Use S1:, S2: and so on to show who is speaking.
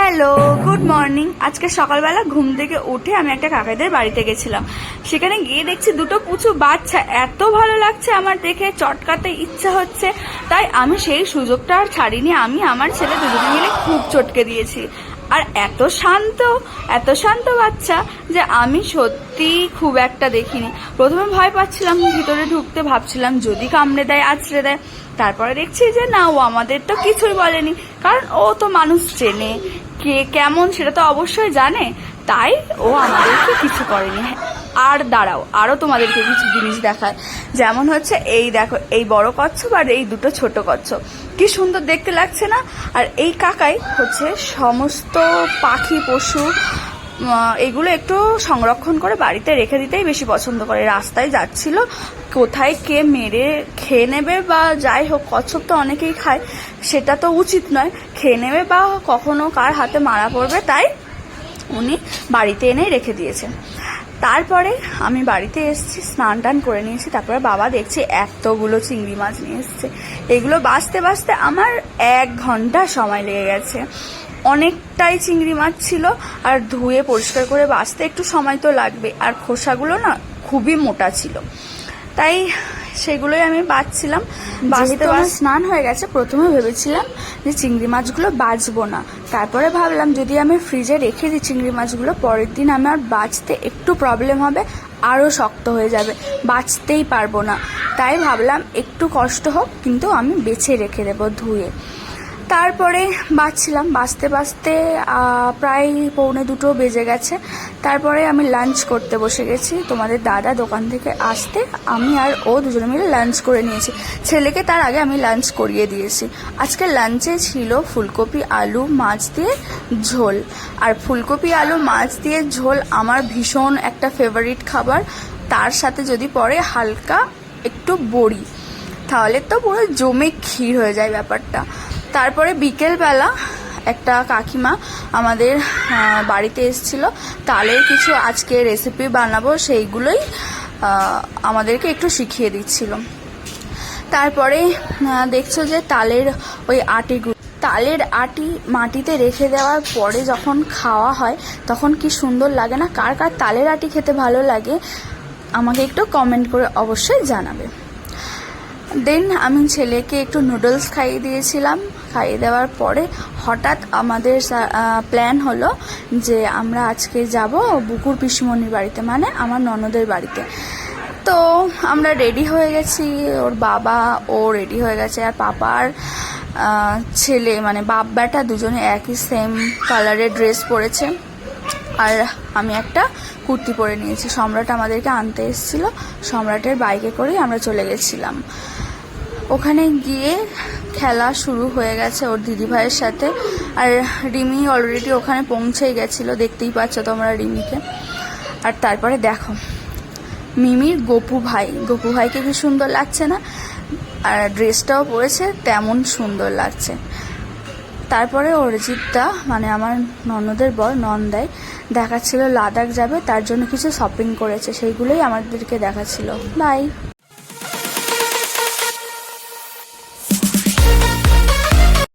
S1: Hello, good morning. আজকে সকালবেলা ঘুম থেকে উঠে আমি একটা কাকাদের বাড়িতে গেছিলাম। সেখানে গিয়ে দেখছি দুটো পুচু বাচ্চা, এত ভালো লাগছে আমার দেখে, চটকাতে ইচ্ছা হচ্ছে। তাই আমি সেই সুযোগটা আর ছাড়িনি, আমি আমার ছেলে দুজনে মিলে খুব চটকে দিয়েছি। আর এত শান্ত বাচ্চা যে আমি সত্যি খুব একটা দেখিনি। প্রথমে ভয় পাচ্ছিলাম ভিতরে ঢুকতে, ভাবছিলাম যদি কামড়ে দেয়, আছড়ে দেয়। তারপরে দেখছি যে না, ও আমাদের তো কিছুই বলেনি, কারণ ও তো মানুষ চেনে, কে কেমন সেটা তো অবশ্যই জানে, তাই ও আমাদেরকে কিছু করেনি। আর দাঁড়াও, আরও তোমাদেরকে কিছু জিনিস দেখায়। যেমন হচ্ছে এই দেখো, এই বড় কচ্ছপ আর এই দুটো ছোট কচ্ছপ, কি সুন্দর দেখতে লাগছে না? আর এই কাকাই হচ্ছে সমস্ত পাখি পশু এগুলো একটু সংরক্ষণ করে বাড়িতে রেখে দিতেই বেশি পছন্দ করে। রাস্তায় যাচ্ছিল, কোথায় কে মেরে খেয়ে নেবে বা যাই হোক, কচ্ছপ তো অনেকেই খায়, সেটা তো উচিত নয়, খেয়ে নেবে বা কখনো কার হাতে মারা পড়বে, তাই উনি বাড়িতে এনে রেখে দিয়েছে। তারপরে আমি বাড়িতে এসেছি, স্নান টান করে নিয়েছি। তারপরে বাবা দেখছি এতগুলো চিংড়ি মাছ নিয়ে এসছে। এগুলো বাছতে আমার 1 ঘন্টা সময় লেগে গেছে। অনেকটাই চিংড়ি মাছ ছিল, আর ধুয়ে পরিষ্কার করে বাছতে একটু সময় তো লাগবে। আর খোসাগুলো না খুবই মোটা ছিল, তাই সেগুলোই আমি বাছছিলাম। বাছতে স্নান হয়ে গেছে, প্রথমে ভেবেছিলাম যে চিংড়ি মাছগুলো বাছবো না। তারপরে ভাবলাম যদি আমি ফ্রিজে রেখে দিই চিংড়ি মাছগুলো, পরের দিন আমার বাছতে একটু প্রবলেম হবে, আরও শক্ত হয়ে যাবে, বাছতেই পারবো না। তাই ভাবলাম একটু কষ্ট হোক, কিন্তু আমি বেছে রেখে দেবো ধুয়ে। তারপরে বাছছিলাম, বাছতে প্রায় 1:45 বেজে গেছে। তারপরে আমি লাঞ্চ করতে বসে গেছি। তোমাদের দাদা দোকান থেকে আসতে আমি আর ও দুজনে মিলে লাঞ্চ করে নিয়েছি। ছেলেকে তার আগে আমি লাঞ্চ করিয়ে দিয়েছি। আজকে লাঞ্চে ছিল ফুলকপি আলু মাছ দিয়ে ঝোল। আর ফুলকপি আলু মাছ দিয়ে ঝোল আমার ভীষণ একটা ফেভারিট খাবার। তার সাথে যদি পড়ে হালকা একটু বড়ি, তাহলে তো পুরো জমে ক্ষীর হয়ে যায় ব্যাপারটা। তারপরে বিকেলবেলা একটা কাকিমা আমাদের বাড়িতে এসেছিল, তালের কিছু আজকে রেসিপি বানাবো, সেইগুলোই আমাদেরকে একটু শিখিয়ে দিচ্ছিল। তারপরে দেখছো যে তালের ওই তালের আটি মাটিতে রেখে দেওয়ার পরে যখন খাওয়া হয় তখন কি সুন্দর লাগে না? কার কার তালের আটি খেতে ভালো লাগে আমাকে একটু কমেন্ট করে অবশ্যই জানাবে। দেন আমি ছেলেকে একটু নুডলস খাইয়ে দিয়েছিলাম। খাইয়ে দেওয়ার পরে হঠাৎ আমাদের প্ল্যান হলো যে আমরা আজকে যাব বুকুর পিসিমণির বাড়িতে, মানে আমার ননদের বাড়িতে। তো আমরা রেডি হয়ে গেছি, ওর বাবা ও রেডি হয়ে গেছে, আর পাপার ছেলে মানে বাপ বেটা দুজনে একই সেম কালারের ড্রেস পরেছে। আর আমি একটা কুর্তি পরে নিয়েছি। সম্রাট আমাদেরকে আনতে এসেছিলো, সম্রাটের বাইকে করেই আমরা চলে গেছিলাম। ওখানে গিয়ে খেলা শুরু হয়ে গেছে ওর দিদিভাইয়ের সাথে। আর রিমি অলরেডি ওখানে পৌঁছেই গেছিলো, দেখতেই পাচ্ছ তোমরা রিমিকে। আর তারপরে দেখো মিমির গপু ভাইকে কি সুন্দর লাগছে না? আর ড্রেসটাও পরেছে তেমন সুন্দর লাগছে। তারপরে অরিজিৎদা মানে আমার ননদের বর নন্দাই দেখাচ্ছিল লাদাখ যাবে, তার জন্য কিছু শপিং করেছে, সেইগুলোই আমাদেরকে দেখাচ্ছিল। বাই।